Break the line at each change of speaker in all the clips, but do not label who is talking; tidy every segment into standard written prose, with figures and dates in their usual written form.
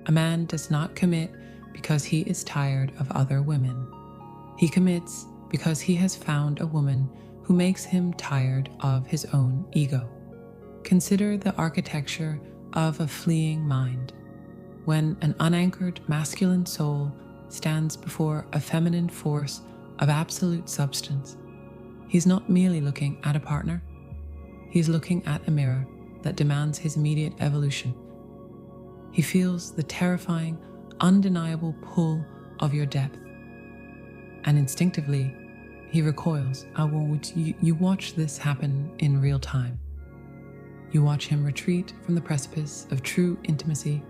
A man does not commit because he is tired of other women. He commits because he has found a woman who makes him tired of his own ego. Consider the architecture of a fleeing mind. When an unanchored masculine soul stands before a feminine force of absolute substance, he's not merely looking at a partner, he's looking at a mirror that demands his immediate evolution. He feels the terrifying, undeniable pull of your depth, and instinctively, he recoils. You watch this happen in real time. You watch him retreat from the precipice of true intimacy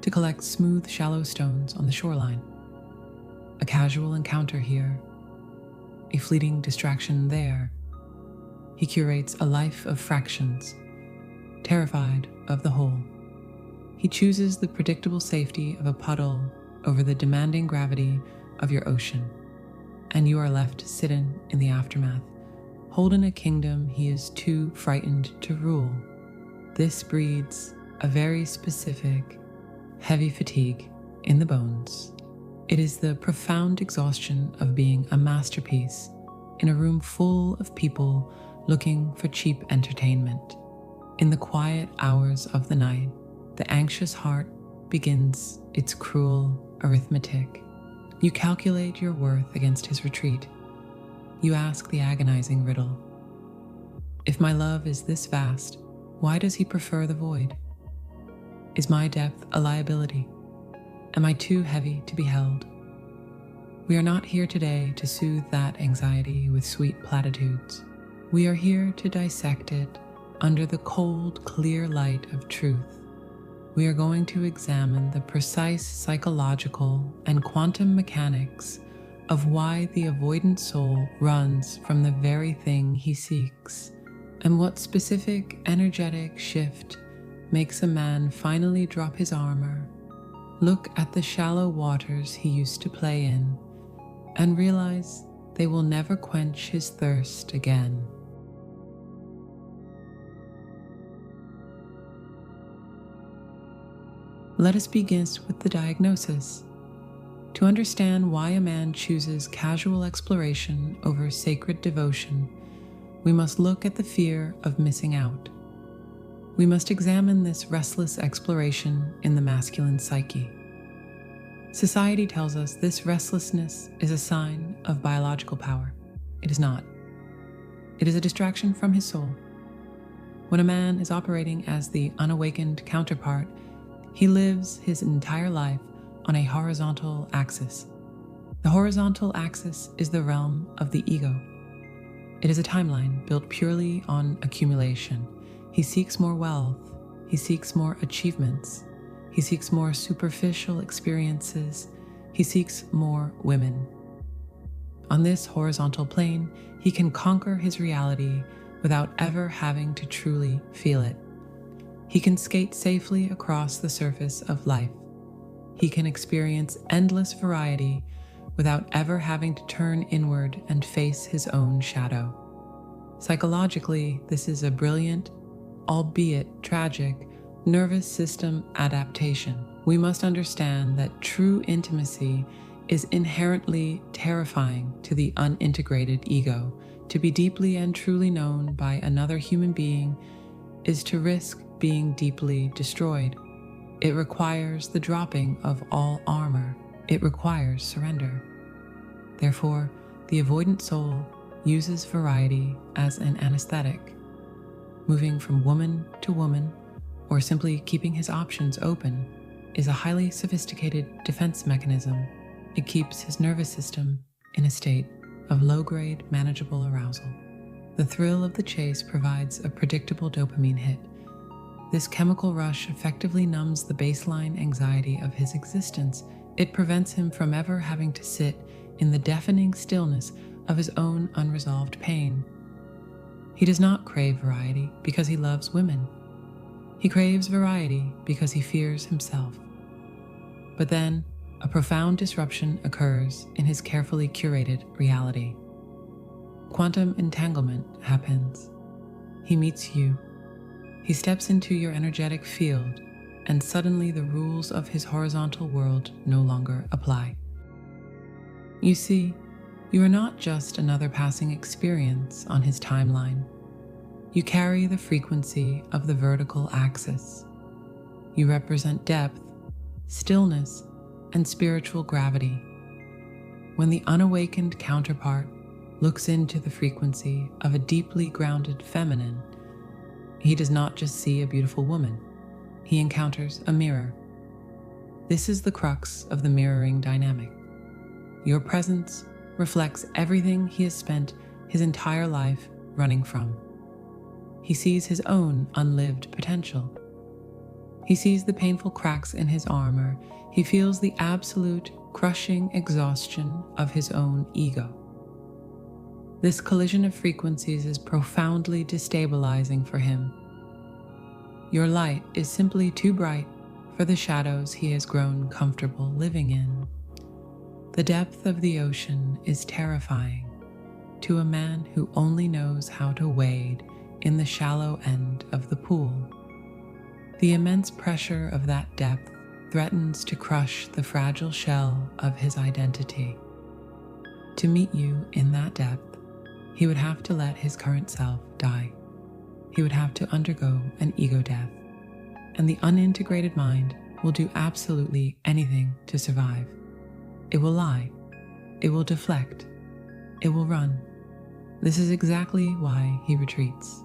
to collect smooth, shallow stones on the shoreline. A casual encounter here, a fleeting distraction there. He curates a life of fractions, terrified of the whole. He chooses the predictable safety of a puddle over the demanding gravity of your ocean, and you are left sitting in the aftermath, holding a kingdom he is too frightened to rule. This breeds a very specific, heavy fatigue in the bones. It is the profound exhaustion of being a masterpiece in a room full of people looking for cheap entertainment. In the quiet hours of the night, the anxious heart begins its cruel arithmetic. You calculate your worth against his retreat. You ask the agonizing riddle. If my love is this vast, why does he prefer the void? Is my depth a liability? Am I too heavy to be held? We are not here today to soothe that anxiety with sweet platitudes. We are here to dissect it under the cold, clear light of truth. We are going to examine the precise psychological and quantum mechanics of why the avoidant soul runs from the very thing he seeks, and what specific energetic shift makes a man finally drop his armor, look at the shallow waters he used to play in, and realize they will never quench his thirst again. Let us begin with the diagnosis. To understand why a man chooses casual exploration over sacred devotion, we must look at the fear of missing out. We must examine this restless exploration in the masculine psyche. Society tells us this restlessness is a sign of biological power. It is not. It is a distraction from his soul. When a man is operating as the unawakened counterpart, he lives his entire life on a horizontal axis. The horizontal axis is the realm of the ego. It is a timeline built purely on accumulation. He seeks more wealth. He seeks more achievements. He seeks more superficial experiences. He seeks more women. On this horizontal plane, he can conquer his reality without ever having to truly feel it. He can skate safely across the surface of life. He can experience endless variety without ever having to turn inward and face his own shadow. Psychologically, this is a brilliant, albeit tragic, nervous system adaptation. We must understand that true intimacy is inherently terrifying to the unintegrated ego. To be deeply and truly known by another human being is to risk being deeply destroyed. It requires the dropping of all armor. It requires surrender. Therefore, the avoidant soul uses variety as an anesthetic. Moving from woman to woman, or simply keeping his options open, is a highly sophisticated defense mechanism. It keeps his nervous system in a state of low-grade, manageable arousal. The thrill of the chase provides a predictable dopamine hit. This chemical rush effectively numbs the baseline anxiety of his existence. It prevents him from ever having to sit in the deafening stillness of his own unresolved pain. He does not crave variety because he loves women. He craves variety because he fears himself. But then, a profound disruption occurs in his carefully curated reality. Quantum entanglement happens. He meets you. He steps into your energetic field, and suddenly the rules of his horizontal world no longer apply. You see, you are not just another passing experience on his timeline. You carry the frequency of the vertical axis. You represent depth, stillness, and spiritual gravity. When the unawakened counterpart looks into the frequency of a deeply grounded feminine, he does not just see a beautiful woman, he encounters a mirror. This is the crux of the mirroring dynamic. Your presence reflects everything he has spent his entire life running from. He sees his own unlived potential. He sees the painful cracks in his armor. He feels the absolute, crushing exhaustion of his own ego. This collision of frequencies is profoundly destabilizing for him. Your light is simply too bright for the shadows he has grown comfortable living in. The depth of the ocean is terrifying to a man who only knows how to wade in the shallow end of the pool. The immense pressure of that depth threatens to crush the fragile shell of his identity. To meet you in that depth, he would have to let his current self die. He would have to undergo an ego death, and the unintegrated mind will do absolutely anything to survive. It will lie, it will deflect, it will run. This is exactly why he retreats.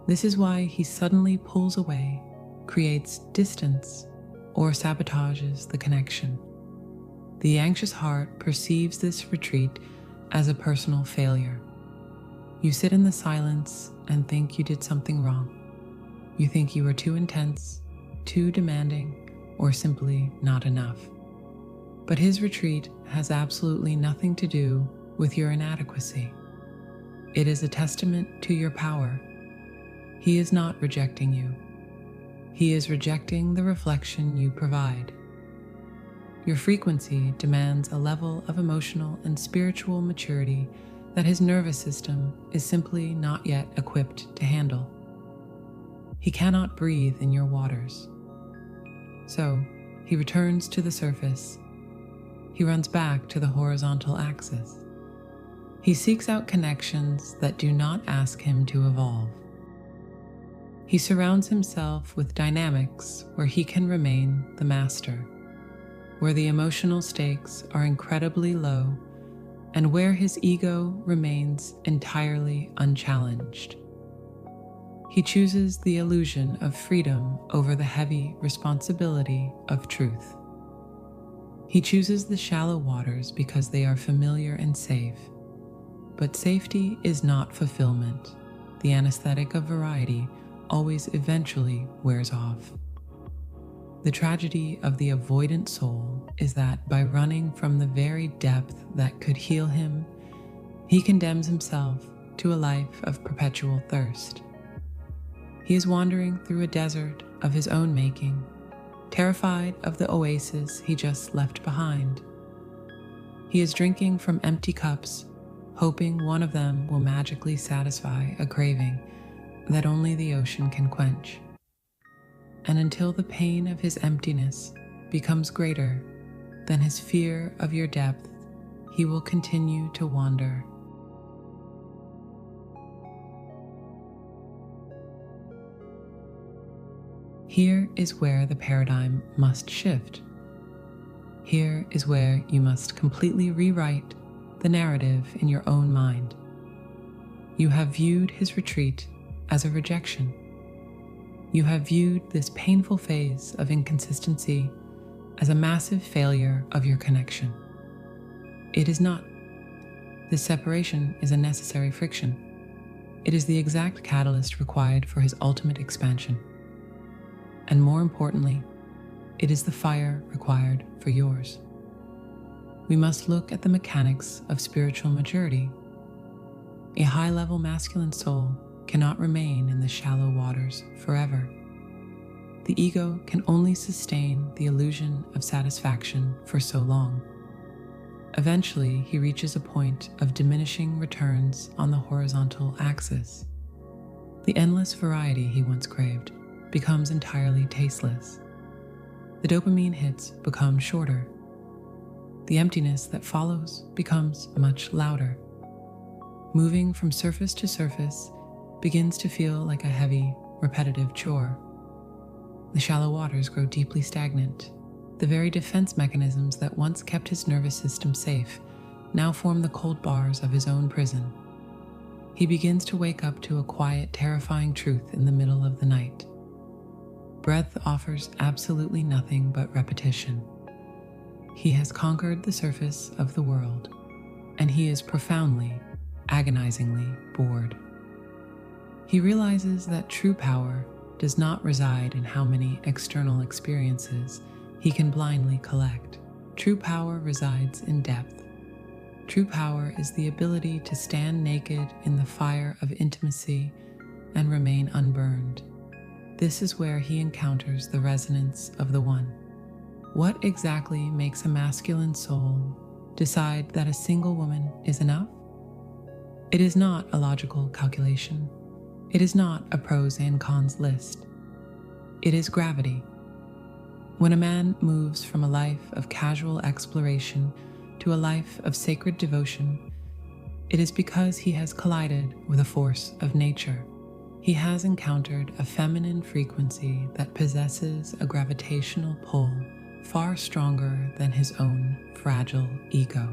This is why he suddenly pulls away, creates distance, or sabotages the connection. The anxious heart perceives this retreat as a personal failure. You sit in the silence and think you did something wrong. You think you are too intense, too demanding, or simply not enough. But his retreat has absolutely nothing to do with your inadequacy. It is a testament to your power. He is not rejecting you. He is rejecting the reflection you provide. Your frequency demands a level of emotional and spiritual maturity that his nervous system is simply not yet equipped to handle. He cannot breathe in your waters. So, he returns to the surface. He runs back to the horizontal axis. He seeks out connections that do not ask him to evolve. He surrounds himself with dynamics where he can remain the master, where the emotional stakes are incredibly low, and where his ego remains entirely unchallenged. He chooses the illusion of freedom over the heavy responsibility of truth. He chooses the shallow waters because they are familiar and safe. But safety is not fulfillment. The anesthetic of variety always eventually wears off. The tragedy of the avoidant soul is that by running from the very depth that could heal him, he condemns himself to a life of perpetual thirst. He is wandering through a desert of his own making, terrified of the oasis he just left behind. He is drinking from empty cups, hoping one of them will magically satisfy a craving that only the ocean can quench. And until the pain of his emptiness becomes greater than his fear of your depth, he will continue to wander. Here is where the paradigm must shift. Here is where you must completely rewrite the narrative in your own mind. You have viewed his retreat as a rejection. You have viewed this painful phase of inconsistency as a massive failure of your connection. It is not. This separation is a necessary friction. It is the exact catalyst required for his ultimate expansion. And more importantly, it is the fire required for yours. We must look at the mechanics of spiritual maturity. A high-level masculine soul cannot remain in the shallow waters forever. The ego can only sustain the illusion of satisfaction for so long. Eventually, he reaches a point of diminishing returns on the horizontal axis. The endless variety he once craved becomes entirely tasteless. the dopamine hits become shorter. The emptiness that follows becomes much louder. Moving from surface to surface begins to feel like a heavy, repetitive chore. The shallow waters grow deeply stagnant. The very defense mechanisms that once kept his nervous system safe now form the cold bars of his own prison. He begins to wake up to a quiet, terrifying truth in the middle of the night. Breath offers absolutely nothing but repetition. He has conquered the surface of the world, and he is profoundly, agonizingly bored. He realizes that true power does not reside in how many external experiences he can blindly collect. True power resides in depth. True power is the ability to stand naked in the fire of intimacy and remain unburned. This is where he encounters the resonance of the One. What exactly makes a masculine soul decide that a single woman is enough? It is not a logical calculation. It is not a pros and cons list. It is gravity. When a man moves from a life of casual exploration to a life of sacred devotion, it is because he has collided with a force of nature. He has encountered a feminine frequency that possesses a gravitational pull far stronger than his own fragile ego.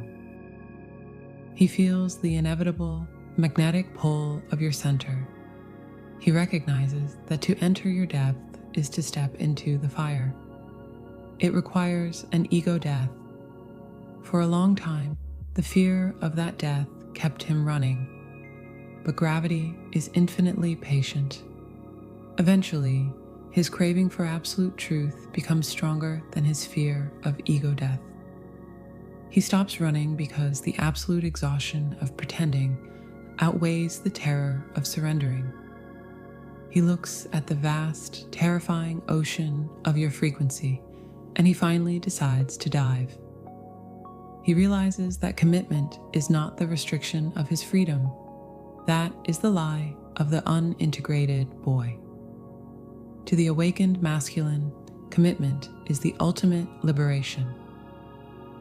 He feels the inevitable magnetic pull of your center. He recognizes that to enter your depth is to step into the fire. It requires an ego death. For a long time, the fear of that death kept him running, but gravity is infinitely patient. Eventually, his craving for absolute truth becomes stronger than his fear of ego death. He stops running because the absolute exhaustion of pretending outweighs the terror of surrendering. He looks at the vast, terrifying ocean of your frequency, and he finally decides to dive. He realizes that commitment is not the restriction of his freedom. That is the lie of the unintegrated boy. To the awakened masculine, commitment is the ultimate liberation.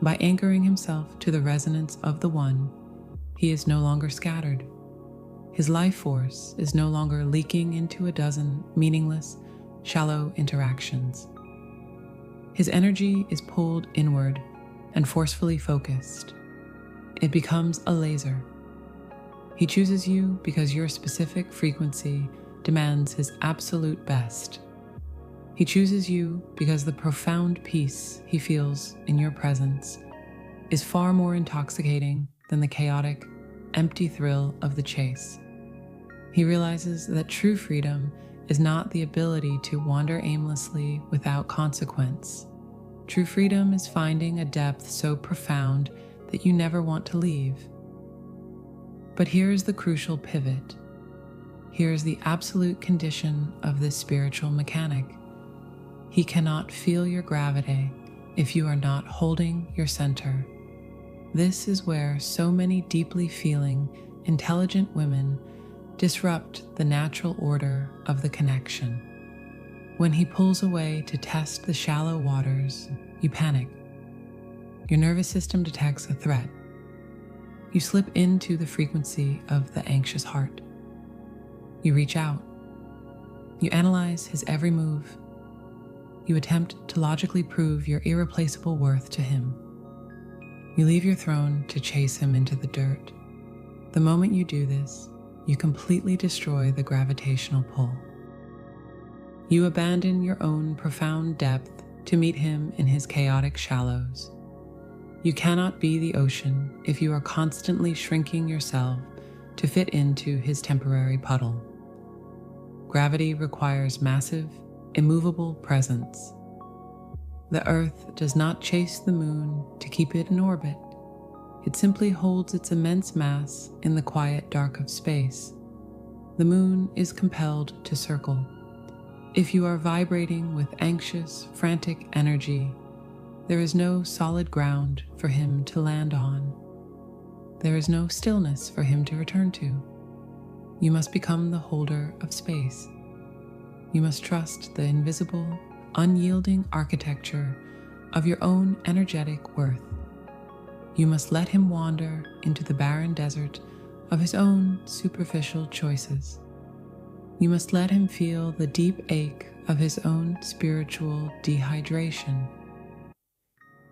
By anchoring himself to the resonance of the One, he is no longer scattered. His life force is no longer leaking into a dozen meaningless, shallow interactions. His energy is pulled inward and forcefully focused. It becomes a laser. He chooses you because your specific frequency demands his absolute best. He chooses you because the profound peace he feels in your presence is far more intoxicating than the chaotic, empty thrill of the chase. He realizes that true freedom is not the ability to wander aimlessly without consequence. True freedom is finding a depth so profound that you never want to leave. But here's the crucial pivot. Here's the absolute condition of this spiritual mechanic. He cannot feel your gravity if you are not holding your center. This is where so many deeply feeling, intelligent women disrupt the natural order of the connection. When he pulls away to test the shallow waters, you panic. Your nervous system detects a threat. You slip into the frequency of the anxious heart. You reach out. You analyze his every move. You attempt to logically prove your irreplaceable worth to him. You leave your throne to chase him into the dirt. The moment you do this, you completely destroy the gravitational pull. You abandon your own profound depth to meet him in his chaotic shallows. You cannot be the ocean if you are constantly shrinking yourself to fit into his temporary puddle. Gravity requires massive, immovable presence. The Earth does not chase the moon to keep it in orbit. It simply holds its immense mass in the quiet dark of space. The moon is compelled to circle. If you are vibrating with anxious, frantic energy, there is no solid ground for him to land on. There is no stillness for him to return to. You must become the holder of space. You must trust the invisible, unyielding architecture of your own energetic worth. You must let him wander into the barren desert of his own superficial choices. You must let him feel the deep ache of his own spiritual dehydration.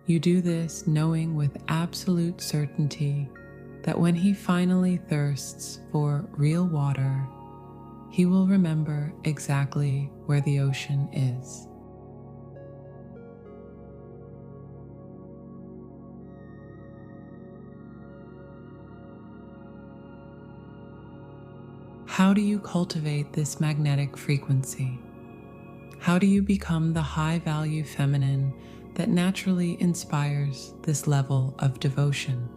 You do this knowing with absolute certainty that when he finally thirsts for real water, he will remember exactly where the ocean is. How do you cultivate this magnetic frequency? How do you become the high-value feminine that naturally inspires this level of devotion?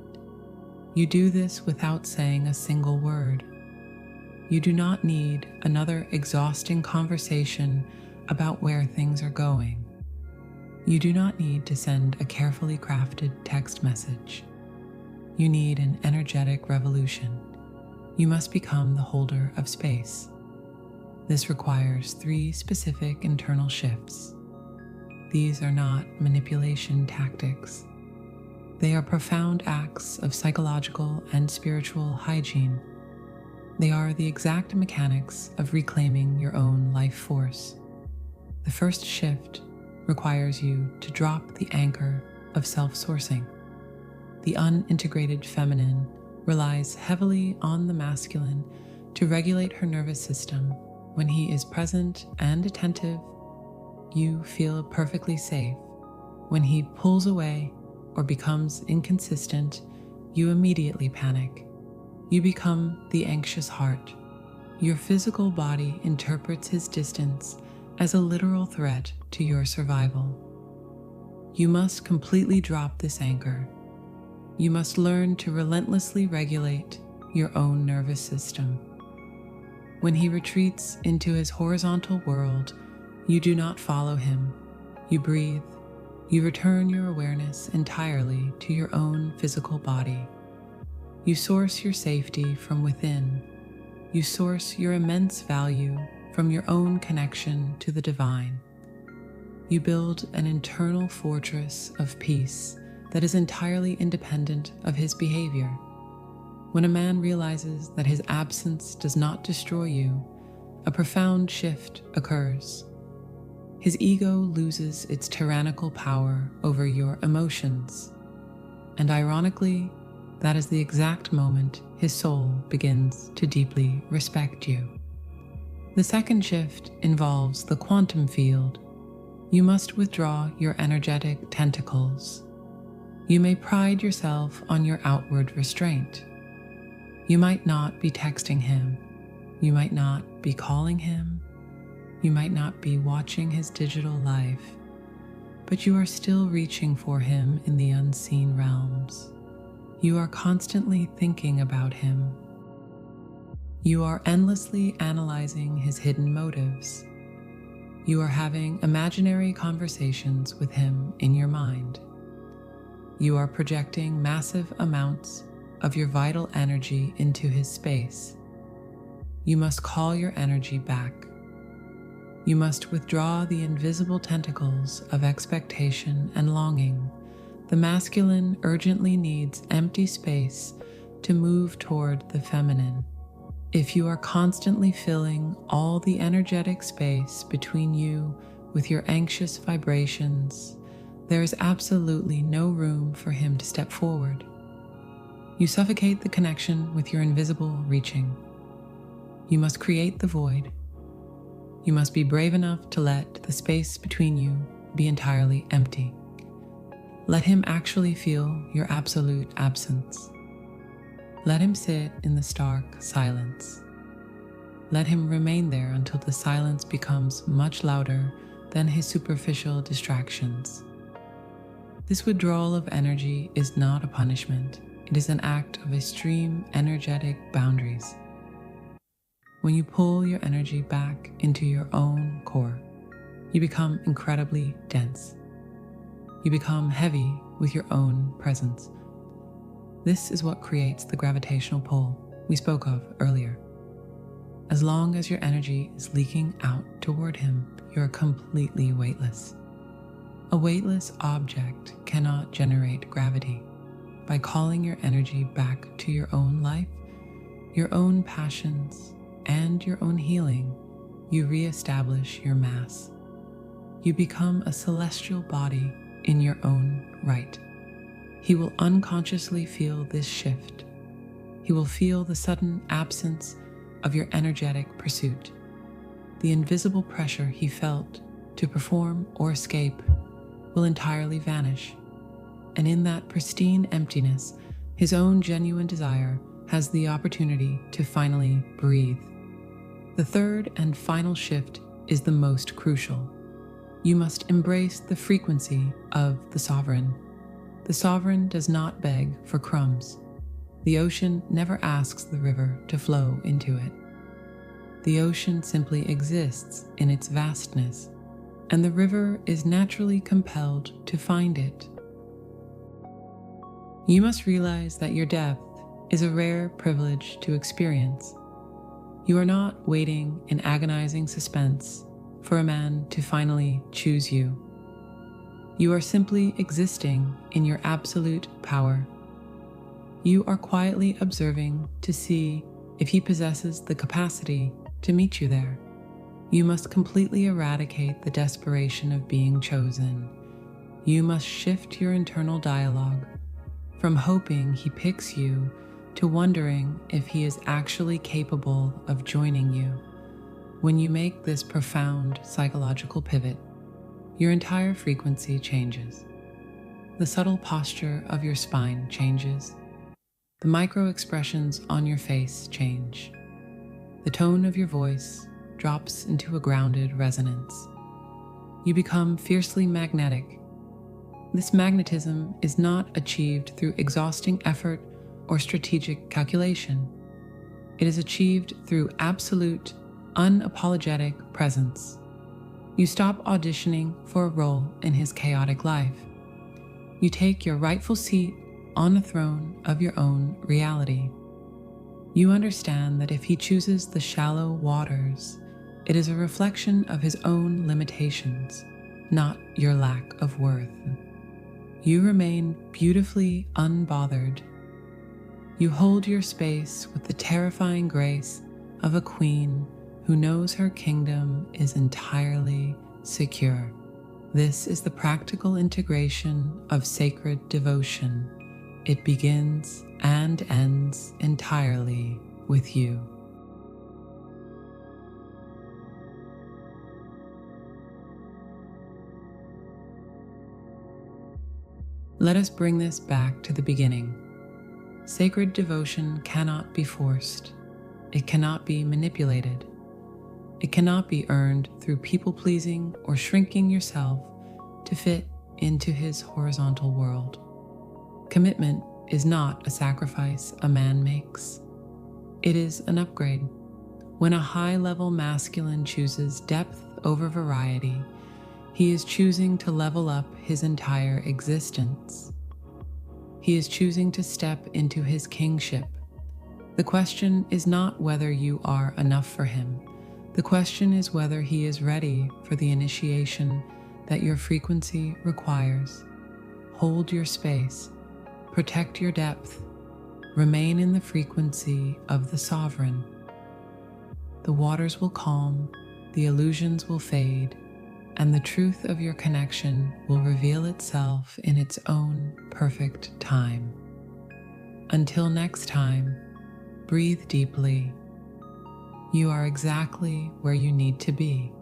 You do this without saying a single word. You do not need another exhausting conversation about where things are going. You do not need to send a carefully crafted text message. You need an energetic revolution. You must become the holder of space. This requires 3 specific internal shifts. These are not manipulation tactics. They are profound acts of psychological and spiritual hygiene. They are the exact mechanics of reclaiming your own life force. The first shift requires you to drop the anchor of self-sourcing. The unintegrated feminine relies heavily on the masculine to regulate her nervous system. When he is present and attentive, you feel perfectly safe. When he pulls away or becomes inconsistent, you immediately panic. You become the anxious heart. Your physical body interprets his distance as a literal threat to your survival. You must completely drop this anchor. You must learn to relentlessly regulate your own nervous system. When he retreats into his horizontal world, you do not follow him. You breathe. You return your awareness entirely to your own physical body. You source your safety from within. You source your immense value from your own connection to the divine. You build an internal fortress of peace that is entirely independent of his behavior. When a man realizes that his absence does not destroy you, a profound shift occurs. His ego loses its tyrannical power over your emotions. And ironically, that is the exact moment his soul begins to deeply respect you. The second shift involves the quantum field. You must withdraw your energetic tentacles. You may pride yourself on your outward restraint. You might not be texting him. You might not be calling him. You might not be watching his digital life. But you are still reaching for him in the unseen realms. You are constantly thinking about him. You are endlessly analyzing his hidden motives. You are having imaginary conversations with him in your mind. You are projecting massive amounts of your vital energy into his space. You must call your energy back. You must withdraw the invisible tentacles of expectation and longing. The masculine urgently needs empty space to move toward the feminine. If you are constantly filling all the energetic space between you with your anxious vibrations, there is absolutely no room for him to step forward. You suffocate the connection with your invisible reaching. You must create the void. You must be brave enough to let the space between you be entirely empty. Let him actually feel your absolute absence. Let him sit in the stark silence. Let him remain there until the silence becomes much louder than his superficial distractions. This withdrawal of energy is not a punishment. It is an act of extreme energetic boundaries. When you pull your energy back into your own core, you become incredibly dense. You become heavy with your own presence. This is what creates the gravitational pull we spoke of earlier. As long as your energy is leaking out toward him, you're completely weightless. A weightless object cannot generate gravity. By calling your energy back to your own life, your own passions, and your own healing, you reestablish your mass. You become a celestial body in your own right. He will unconsciously feel this shift. He will feel the sudden absence of your energetic pursuit. The invisible pressure he felt to perform or escape will entirely vanish. And in that pristine emptiness, his own genuine desire has the opportunity to finally breathe. The third and final shift is the most crucial. You must embrace the frequency of the sovereign. The sovereign does not beg for crumbs. The ocean never asks the river to flow into it. The ocean simply exists in its vastness, and the river is naturally compelled to find it. You must realize that your depth is a rare privilege to experience. You are not waiting in agonizing suspense for a man to finally choose you. You are simply existing in your absolute power. You are quietly observing to see if he possesses the capacity to meet you there. You must completely eradicate the desperation of being chosen. You must shift your internal dialogue from hoping he picks you to wondering if he is actually capable of joining you. When you make this profound psychological pivot, your entire frequency changes. The subtle posture of your spine changes. The micro expressions on your face change. The tone of your voice drops into a grounded resonance. You become fiercely magnetic. This magnetism is not achieved through exhausting effort or strategic calculation. It is achieved through absolute, unapologetic presence. You stop auditioning for a role in his chaotic life. You take your rightful seat on the throne of your own reality. You understand that if he chooses the shallow waters, it is a reflection of his own limitations, not your lack of worth. You remain beautifully unbothered. You hold your space with the terrifying grace of a queen who knows her kingdom is entirely secure. This is the practical integration of sacred devotion. It begins and ends entirely with you. Let us bring this back to the beginning. Sacred devotion cannot be forced. It cannot be manipulated. It cannot be earned through people-pleasing or shrinking yourself to fit into his horizontal world. Commitment is not a sacrifice a man makes. It is an upgrade. When a high-level masculine chooses depth over variety, he is choosing to level up his entire existence. He is choosing to step into his kingship. The question is not whether you are enough for him. The question is whether he is ready for the initiation that your frequency requires. Hold your space. Protect your depth. Remain in the frequency of the sovereign. The waters will calm, the illusions will fade, and the truth of your connection will reveal itself in its own perfect time. Until next time, breathe deeply. You are exactly where you need to be.